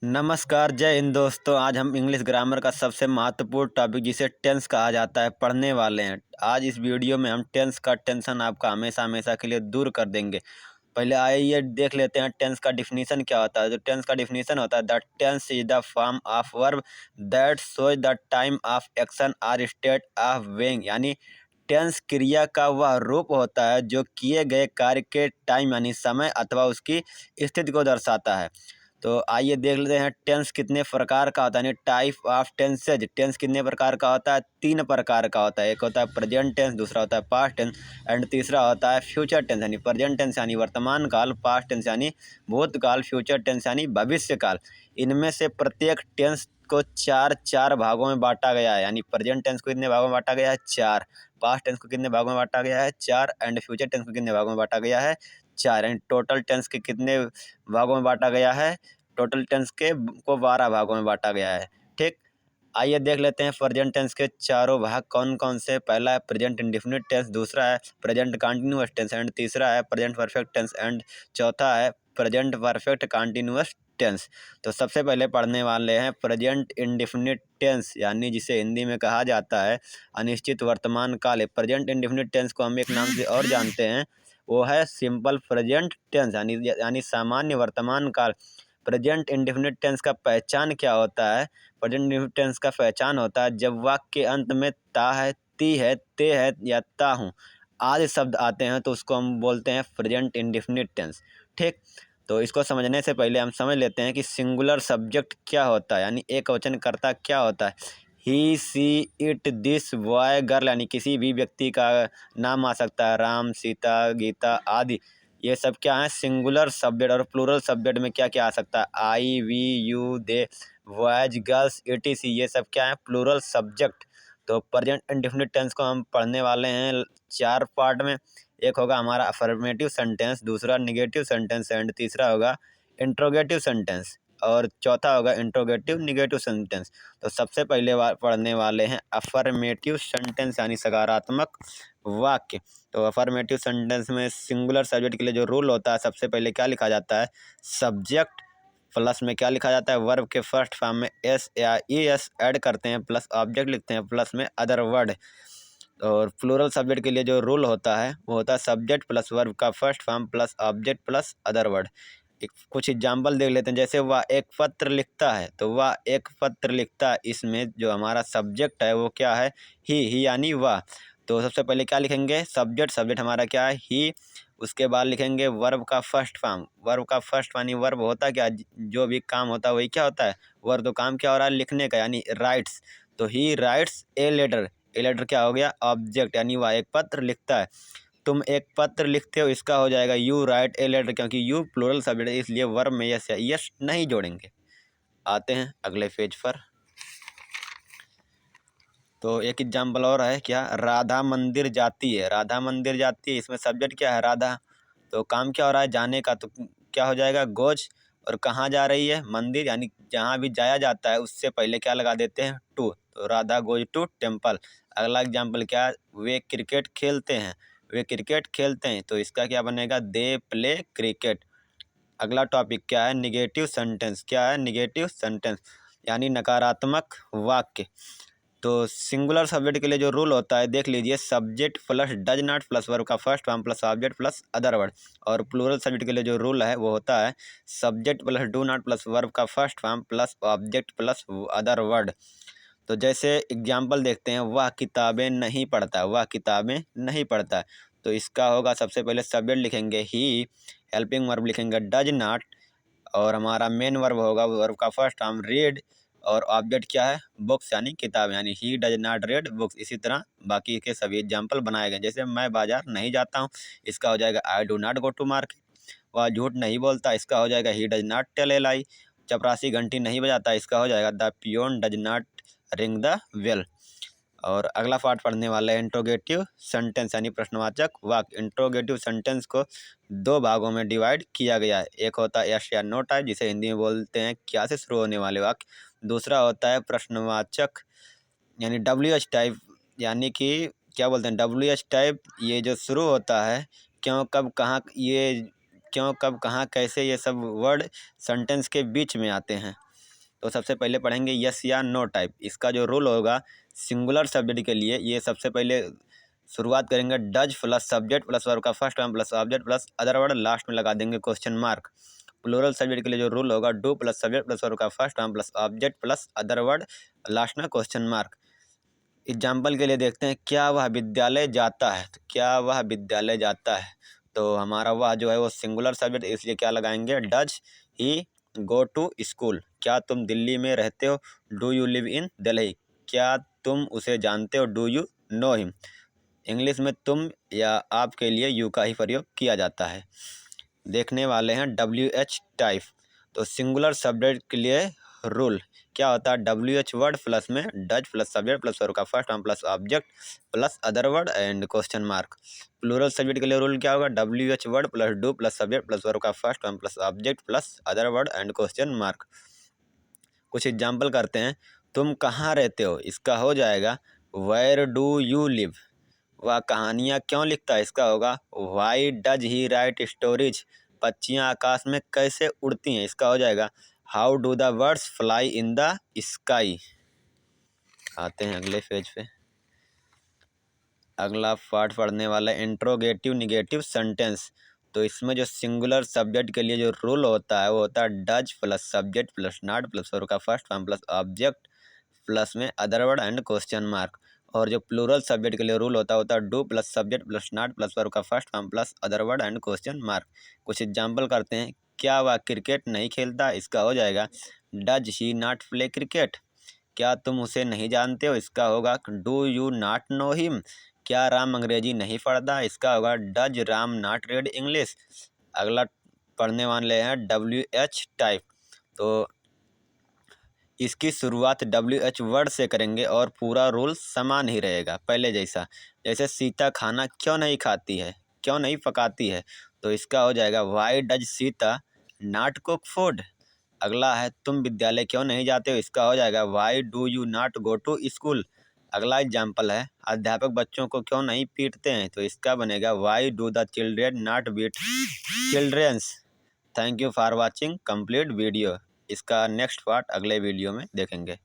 नमस्कार, जय हिंद दोस्तों। आज हम इंग्लिश ग्रामर का सबसे महत्वपूर्ण टॉपिक जिसे टेंस कहा जाता है पढ़ने वाले हैं। आज इस वीडियो में हम टेंस का टेंशन आपका हमेशा हमेशा के लिए दूर कर देंगे। पहले आइए देख लेते हैं टेंस का डिफिनीशन क्या होता है। जो टेंस का डिफिनीशन होता है, the tense is the form of verb that shows the time of action और स्टेट ऑफ बीइंग। यानी टेंस क्रिया का वह रूप होता है जो किए गए कार्य के टाइम यानी समय अथवा उसकी स्थिति को दर्शाता है। तो आइए देख लेते हैं टेंस कितने प्रकार का होता है, यानी टाइप ऑफ टेंसेज। टेंस कितने प्रकार का होता है? 3 प्रकार का होता है। एक होता है प्रेजेंट टेंस, दूसरा होता है पास्ट टेंस एंड तीसरा होता है फ्यूचर टेंस। यानी प्रेजेंट टेंस यानी वर्तमान काल, पास्ट टेंस यानी भूतकाल, फ्यूचर टेंस यानी भविष्य काल। इनमें से प्रत्येक टेंस को चार चार भागों में बांटा गया है। यानी प्रेजेंट टेंस को कितने भागों में बांटा गया है? 4। पास्ट टेंस को कितने भागों में बांटा गया है? 4। एंड फ्यूचर टेंस को कितने भागों में बांटा गया है? 4। एंड टोटल टेंस के कितने भागों में बांटा गया है? टोटल टेंस के को 12 भागों में बांटा गया है। ठीक, आइए देख लेते हैं प्रेजेंट टेंस के चारों भाग कौन कौन से। पहला है प्रेजेंट इंडेफिनिट टेंस, दूसरा है प्रेजेंट कंटिन्यूअस टेंस एंड तीसरा है प्रेजेंट परफेक्ट टेंस एंड चौथा है प्रेजेंट परफेक्ट कंटिन्यूअस टेंस। तो सबसे पहले पढ़ने वाले हैं प्रेजेंट इंडेफिनिट टेंस, यानी जिसे हिंदी में कहा जाता है अनिश्चित वर्तमान काल। प्रेजेंट इंडेफिनिट टेंस को हम एक नाम से और जानते हैं, वो है सिंपल प्रेजेंट टेंस यानी सामान्य वर्तमान काल। प्रेजेंट इंडेफिनिट टेंस का पहचान क्या होता है? प्रेजेंट इंडेफिनिट टेंस का पहचान होता है जब वाक्य के अंत में ता है, ती है, ते है या ता हूँ आदि शब्द आते हैं तो उसको हम बोलते हैं प्रेजेंट इंडेफिनिट टेंस। ठीक, तो इसको समझने से पहले हम समझ लेते हैं कि सिंगुलर सब्जेक्ट क्या होता है, यानी एक वचन कर्ता क्या होता है। ही, सी, इट, दिस, बॉय, गर्ल, यानी किसी भी व्यक्ति का नाम आ सकता है, राम, सीता, गीता आदि। ये सब क्या है? Singular subject. और प्लूरल सब्जेक्ट में क्या क्या आ सकता है? I, we, you, they, boys, girls, etc। ये सब क्या है? Plural subject. तो प्रेजेंट इंडेफिनिट टेंस को हम पढ़ने वाले हैं 4 पार्ट में। एक होगा हमारा अफर्मेटिव सेंटेंस, दूसरा निगेटिव सेंटेंस एंड तीसरा होगा इंट्रोगेटिव सेंटेंस और चौथा होगा इंट्रोगेटिव निगेटिव सेंटेंस। तो सबसे पहले पढ़ने वाले हैं अफर्मेटिव सेंटेंस यानी सकारात्मक वाक्य। तो अफर्मेटिव सेंटेंस में सिंगुलर सब्जेक्ट के लिए जो रूल होता है, सबसे पहले क्या लिखा जाता है? सब्जेक्ट प्लस में क्या लिखा जाता है? वर्ब के फर्स्ट फॉर्म में एस या ई एस ऐड करते हैं, प्लस ऑब्जेक्ट लिखते हैं, प्लस में अदर वर्ड। और प्लूरल सब्जेक्ट के लिए जो रूल होता है वो होता है सब्जेक्ट प्लस वर्ब का first form plus object plus other word. कुछ एग्जाम्पल देख लेते हैं। जैसे वह एक पत्र लिखता है, तो वह एक पत्र लिखता है, इसमें जो हमारा सब्जेक्ट है वो क्या है? ही यानी वह। तो सबसे पहले क्या लिखेंगे? सब्जेक्ट। सब्जेक्ट हमारा क्या है? ही। उसके बाद लिखेंगे वर्ब का फर्स्ट फॉर्म। वर्ब का फर्स्ट यानी वर्ब होता क्या? जो भी काम होता है वही क्या होता है? वर्ब। तो काम क्या हो रहा है? लिखने का, यानी राइट्स। तो he writes a letter. A letter क्या हो गया? ऑब्जेक्ट, यानी वह एक पत्र लिखता है। तुम एक पत्र लिखते हो, इसका हो जाएगा यू राइट ए लेटर, क्योंकि यू प्लूरल सब्जेक्ट है इसलिए वर्ब में यस या यस नहीं जोड़ेंगे। आते हैं अगले पेज पर। तो एक एग्जाम्पल और है, क्या? राधा मंदिर जाती है। राधा मंदिर जाती है, इसमें सब्जेक्ट क्या है? राधा। तो काम क्या हो रहा है? जाने का। तो क्या हो जाएगा? गोज। और कहाँ जा रही है? मंदिर, यानी जहाँ भी जाया जाता है उससे पहले क्या लगा देते हैं? टू। तो राधा गोज टू टेम्पल। अगला एग्जाम्पल क्या है? वे क्रिकेट खेलते हैं। वे क्रिकेट खेलते हैं, तो इसका क्या बनेगा? They play cricket. अगला टॉपिक क्या है? Negative sentence. क्या है? निगेटिव सेंटेंस यानी नकारात्मक वाक्य। तो सिंगुलर सब्जेक्ट के लिए जो रूल होता है देख लीजिए, subject plus does not plus verb का first form plus object plus other word. और प्लूरल सब्जेक्ट के लिए जो रूल है वो होता है subject plus do not plus verb का first form plus object plus other word. तो जैसे एग्जाम्पल देखते हैं, वह किताबें नहीं पढ़ता। वह किताबें नहीं पढ़ता। तो इसका होगा सबसे पहले सब्जेक्ट लिखेंगे ही, हेल्पिंग वर्ब लिखेंगे डज नॉट, और हमारा मेन वर्ब होगा वर्ब का फर्स्ट फॉर्म रीड, और ऑब्जेक्ट क्या है? बुक्स यानी किताब, यानी ही डज नॉट रीड बुक्स। इसी तरह बाकी के सभी एग्जाम्पल बनाए गए। जैसे मैं बाजार नहीं जाता हूँ, इसका हो जाएगा I do not go to market. वह झूठ नहीं बोलता, इसका हो जाएगा he does not tell a lie. चपरासी घंटी नहीं बजाता, इसका हो जाएगा the peon does not ring the bell. और अगला पार्ट पढ़ने वाला है इंट्रोगेटिव सेंटेंस यानी प्रश्नवाचक वाक्य। इंट्रोगेटिव सेंटेंस को 2 भागों में डिवाइड किया गया है। एक होता है यस या नो टाइप, जिसे हिंदी में बोलते हैं क्या से शुरू होने वाले वाक्य। दूसरा होता है प्रश्नवाचक यानी WH टाइप, यानी कि क्या बोलते हैं? WH टाइप, ये जो शुरू होता है क्यों, कब, कहाँ, ये क्यों, कब, कहाँ, कैसे, ये सब वर्ड सेंटेंस के बीच में आते हैं। तो सबसे पहले पढ़ेंगे यस या नो टाइप। इसका जो रूल होगा सिंगुलर सब्जेक्ट के लिए, ये सबसे पहले शुरुआत करेंगे does plus subject plus verb का first form plus object plus other word, last में लगा देंगे क्वेश्चन मार्क। प्लूरल सब्जेक्ट के लिए जो रूल होगा do plus subject plus verb का first form plus object plus other word, last में क्वेश्चन मार्क। एग्जाम्पल के लिए देखते हैं, क्या वह विद्यालय जाता है, तो क्या वह विद्यालय जाता है, तो हमारा वह जो है वो सिंगुलर सब्जेक्ट, इसलिए क्या लगाएंगे does he go to school. क्या तुम दिल्ली में रहते हो, do you live in Delhi. क्या तुम उसे जानते हो, do you know him. English में तुम या आप के लिए यू का ही प्रयोग किया जाता है। देखने वाले हैं WH टाइप। तो सिंगुलर सब्जेक्ट के लिए रूल क्या होता है, WH वर्ड प्लस में does plus subject plus verb का first form plus object plus other word and question mark. Plural subject के लिए रूल क्या होगा, WH word plus do plus subject plus verb का first form plus object plus other word and question mark. कुछ example करते हैं, तुम कहाँ रहते हो, इसका हो जाएगा वेयर डू यू लिव। वह कहानियाँ क्यों लिखता है, इसका होगा why does he right stories. पक्षियाँ आकाश में कैसे उड़ती हैं, इसका हो जाएगा how do the birds fly in the sky. आते हैं अगले पेज पे। अगला पार्ट पढ़ने वाला है इंट्रोगेटिव निगेटिव सेंटेंस। तो इसमें जो सिंगुलर सब्जेक्ट के लिए जो रूल होता है वो होता है does plus subject plus not plus verb का first form plus object plus में other word and question mark. और जो प्लूरल सब्जेक्ट के लिए रूल होता है do plus subject plus not plus verb का first form plus other word and question mark. कुछ एग्जाम्पल करते हैं, क्या वह क्रिकेट नहीं खेलता, इसका हो जाएगा does he not play cricket. क्या तुम उसे नहीं जानते हो, इसका होगा do you not know him. क्या राम अंग्रेजी नहीं पढ़ता, इसका होगा does Ram not read English. अगला पढ़ने वाले हैं WH टाइप। तो इसकी शुरुआत WH वर्ड से करेंगे और पूरा रूल समान ही रहेगा पहले जैसा। जैसे सीता खाना क्यों नहीं खाती है, क्यों नहीं पकाती है, तो इसका हो जाएगा why does Sita not cook food. अगला है तुम विद्यालय क्यों नहीं जाते हो, इसका हो जाएगा why do you not go to school. अगला एग्जाम्पल है अध्यापक बच्चों को क्यों नहीं पीटते हैं, तो इसका बनेगा why do the children not beat childrens. Thank you for watching complete video. इसका नेक्स्ट पार्ट अगले वीडियो में देखेंगे।